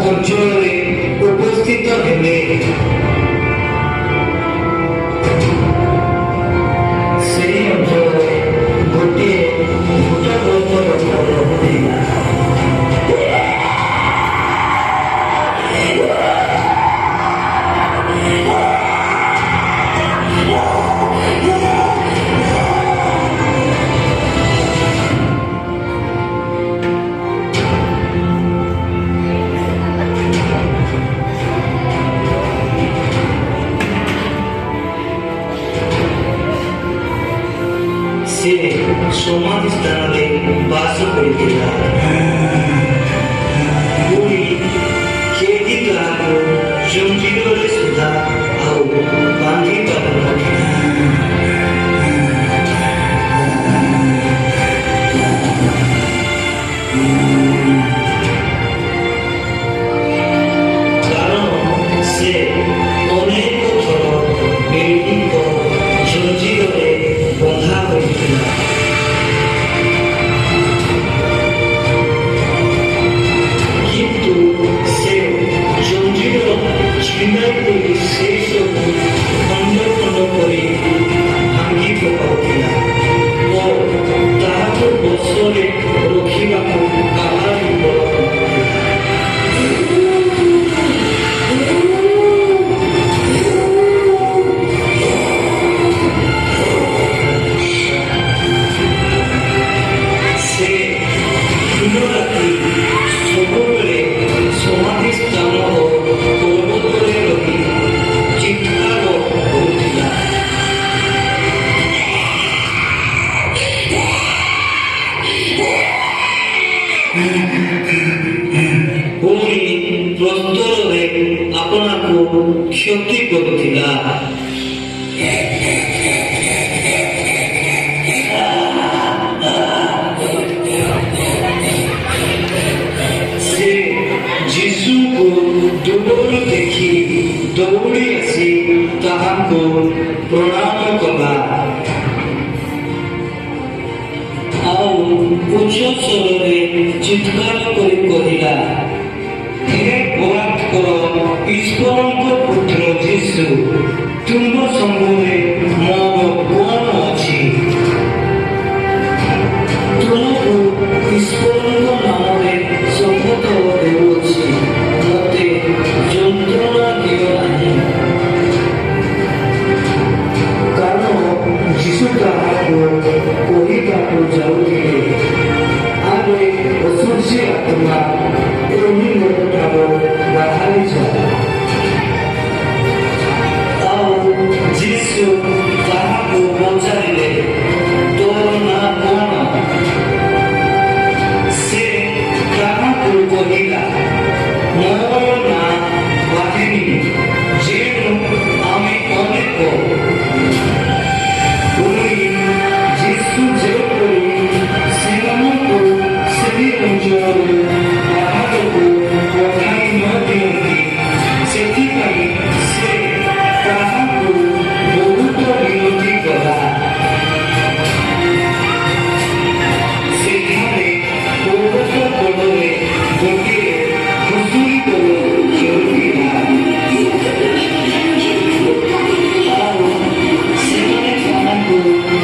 ଅଞ୍ଚଳରେ ଉପସ୍ଥିତ ହେଲେ। ସେହି ଅଞ୍ଚଳରେ ଗୋଟିଏ ଭୂତଗ୍ରସ୍ତ ଲୋକ ରହୁଥିଲା। ସେ ସମାଧି ସ୍ଥାନରେ ବାସ କରିଥିଲା। ପୁଣି କେହି ତାହାକୁ ଜଞ୍ଜିରରେ ସୁଦ୍ଧା ଆଉ ବାନ୍ଧି ପାରୁନଥିଲା। କାରଣ ସେ ଅନେକ ଥର ବେଡ଼ିଙ୍କ ଜଞ୍ଜିରରେ ବନ୍ଧା ହୋଇଥିଲା। କିନ୍ତୁ ସେ ଜଞ୍ଜିର ଛିଣ୍ଡାଇ କରି ସେହି ସବୁ ଖଣ୍ଡ ଖଣ୍ଡ କରି ଭାଙ୍ଗି ପକାଉଥିଲା ଓ ତାହାକୁ ବଶରେ ରଖିବାକୁ କାହାରି ବଳ ନଥିଲା। ସବୁବେଳେ ସମାଧି ସ୍ଥାନ ଓ ପର୍ବତରେ ରହି ଚିତ୍କାର କରୁଥିଲା। ପୁଣି ପ୍ରସ୍ତରରେ ଆପଣାକୁ କ୍ଷତି କରୁଥିଲା। ଯୀଶୁଙ୍କୁ ଦୂରରୁ ଦେଖି ଦୌଡ଼ି ଆସି ତାହାଙ୍କୁ ପ୍ରଣାମ କଲା ଆଉ ଉଚ୍ଚ ସ୍ୱରରେ ଚିତ୍କାର କରି କହିଲା, ହେ ପରାତ୍ପର ଈଶ୍ୱରଙ୍କ ପୁତ୍ର ଯୀଶୁ, ତୁମ ସମ୍ମୁଖରେ ମୋର କ'ଣ ଅଛି? ତୁମକୁ ଈଶ୍ୱରଙ୍କ ନାମରେ ଶପଥ ଦେଉଅଛି, ମୋତେ ଯନ୍ତ୍ରଣା ଦିଅ ନାହିଁ। କାରଣ ଯୀଶୁ ତାହାକୁ କହିବାକୁ ଯାଉଥିଲେ, ଆରେ ଅଶୁଦ୍ଧ ଆତ୍ମା ଏହି ଲୋକଠାରୁ ବାହାରିଯାଅ। ଆଉ ଯୀଶୁ ତାହାକୁ ପଚାରିଲେ, ତୋର ନାଁ କ'ଣ? ସେ ତାହାକୁ କହିଲା, ମୋର ନାଁ ବାହିନୀ, ଯେଣୁ ଆମେ ଅନେକ। ପୁଣି ଯୀଶୁ ଯେପରି ସେମାନଙ୍କୁ ସେହି ଅଞ୍ଚଳରୁ ବାହାରକୁ ପଠାଇ ନ ଦିଅନ୍ତି, ସେଥିପାଇଁ ସେ ତାହାକୁ ବହୁତ ବିରୋଧୀ କଲା। ସେଠାରେ ପର୍ବତ କୋଳରେ ଗୋଟିଏ ଘୁଷୁରି ଦଳ ଖେଳୁଥିଲା। ଆଉ ସେମାନେ ତାହାକୁ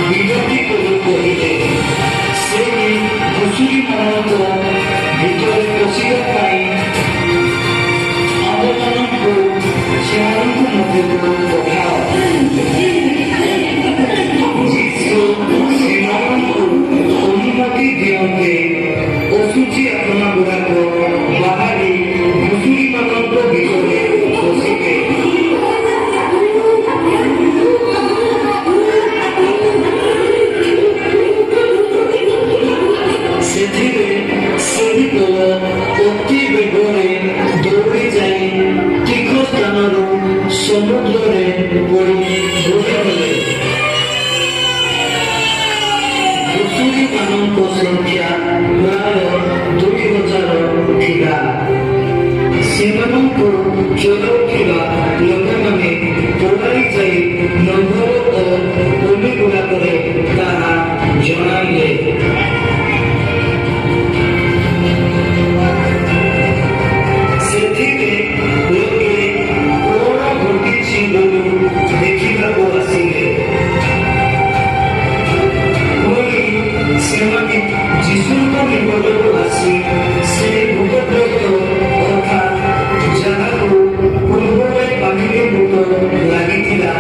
ବିରୋଧୀ କରି କହିଲେ, ସେହି ଘୁଷୁରିମାନଙ୍କ ଭିତରେ ପଶିବା ପାଇଁ ଆମମାନଙ୍କୁ ସେମାନଙ୍କ ମଧ୍ୟକୁ ପଠାଅ। ଯୀଶୁ ସେମାନଙ୍କୁ ଅନୁମତି ଦିଅନ୍ତେ ଅଶୁଦ୍ଧ ଆତ୍ମା ଗୁଡ଼ାକ ବାହାରି ଘୁଷୁରିମାନଙ୍କ ଭିତରେ ପଶିବେ। ସେଥିରେ ସେହି ଦଳ ଅତି ବେଗରେ ଦୌଡ଼ି ଯାଇ ତୀଖ ସ୍ଥାନରୁ ସମୁଦ୍ରରେ ପଡ଼ି ବୁଡ଼ିଗଲେ। ଘୁଷୁରିମାନଙ୍କ ସଂଖ୍ୟା ପ୍ରାୟ 2000 ଥିଲା। ସେମାନଙ୍କୁ ଚଲାଉଥିବା ଲୋକମାନେ ପଳାଇ ଯାଇ ନଗର ଓ ପଲ୍ଲୀଗୁଡ଼ାକରେ ତାହା ଜଣାଇଲେ। ସେ ଆସି ସେ ଭୂତପ୍ରେତ ଅର୍ଥାତ୍ ଯାହାକୁ ପୂର୍ବରେ ବାହିନୀ ଭୂତ ଲାଗିଥିଲା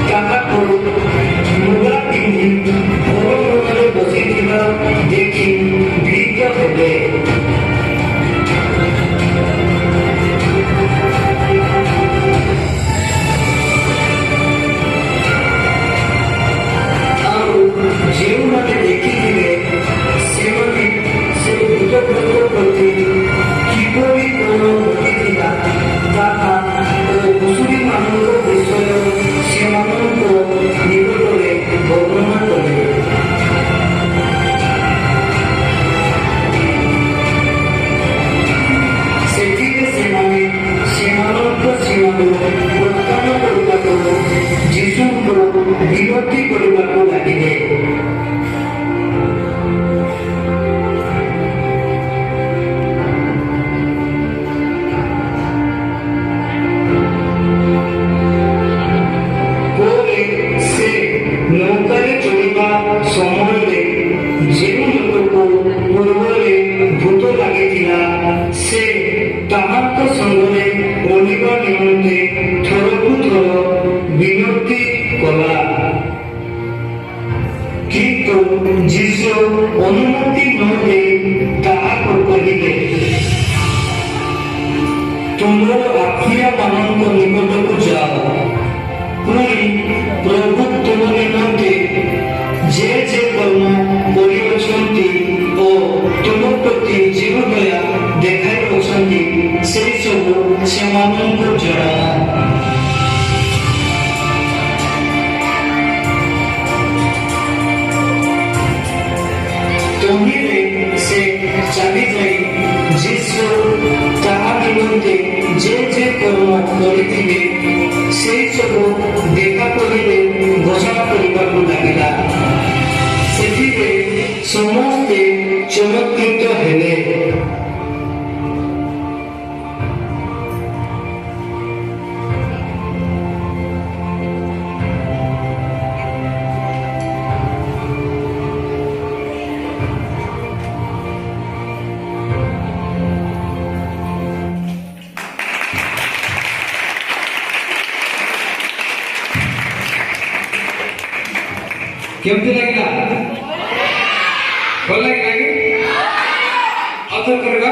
ତାହାକୁ ଲୁଗା ପିନ୍ଧି ଭବନରେ ବସିଥିବା ଦେଖି ଭୀତ ହେଲେ। ଯେଉଁମାନେ ଦେଖିଥିଲେ ସେମାନେ ସେ ଭୂତପ୍ରେତ ପ୍ରତି କିପରି କ'ଣ ଘଟିଥିଲା ତାହା ଓ ଘୁଷୁରିମାନଙ୍କ ବିଷୟ ସେମାନଙ୍କ ନିକଟରେ ବର୍ଣ୍ଣନା କଲେ। ସେଥିରେ ସେମାନେ ସେମାନଙ୍କ ସୀମାକୁ ପ୍ରସ୍ଥାନ କରିବାକୁ ଯୀଶୁଙ୍କୁ ବିରତି କରିବାକୁ ଲାଗିଲେ। ନୌକାରେ ଚଳିବା ସମୟରେ ଯେଉଁ ଲୋକକୁ ପୂର୍ବରେ ଭୂତ ଲାଗିଥିଲା ସେ ତାହାଙ୍କ ସଙ୍ଗରେ ରହିବା ନିମନ୍ତେ ଥରକୁ ଥର ବିନତି କଲା, କିନ୍ତୁ ଯୀଶୁ ଅନୁମତି ନ ଦେଇ ତାହାକୁ କହିଲେ, ତୁମର ଆଖିଆମାନଙ୍କ ନିକଟକୁ ଯାଅ। ପୁଣି ପ୍ରଭୁ ତୁମ ନିମନ୍ତେ ଯେ ଯେ କର୍ମ କରିଅଛନ୍ତି ଓ ତୁମ ପ୍ରତି ଯେଉଁ ଦୟା ଦେଖାଇଅଛନ୍ତି ସେହି ସବୁ ସେମାନଙ୍କୁ ଜଣା। ତହିଁରେ ସେ ଚାଲିଯାଇ ଯୀଶୁ ତାହା ନିମନ୍ତେ ଯେ ଯେ କର୍ମ କରିଥିଲେ ସେହି ସବୁ ଦେଖା କରିଲେ ଘୋଷଣା କରିବାକୁ ଲାଗିଲା। ସେଥିରେ ସମସ୍ତେ ଚମତ୍କୃତ ହେଲେ। କେମିତି ଲାଗିଲା? ଭଲ ଲାଗିଲା କି? ଆଉ ଥରେ କରିବା।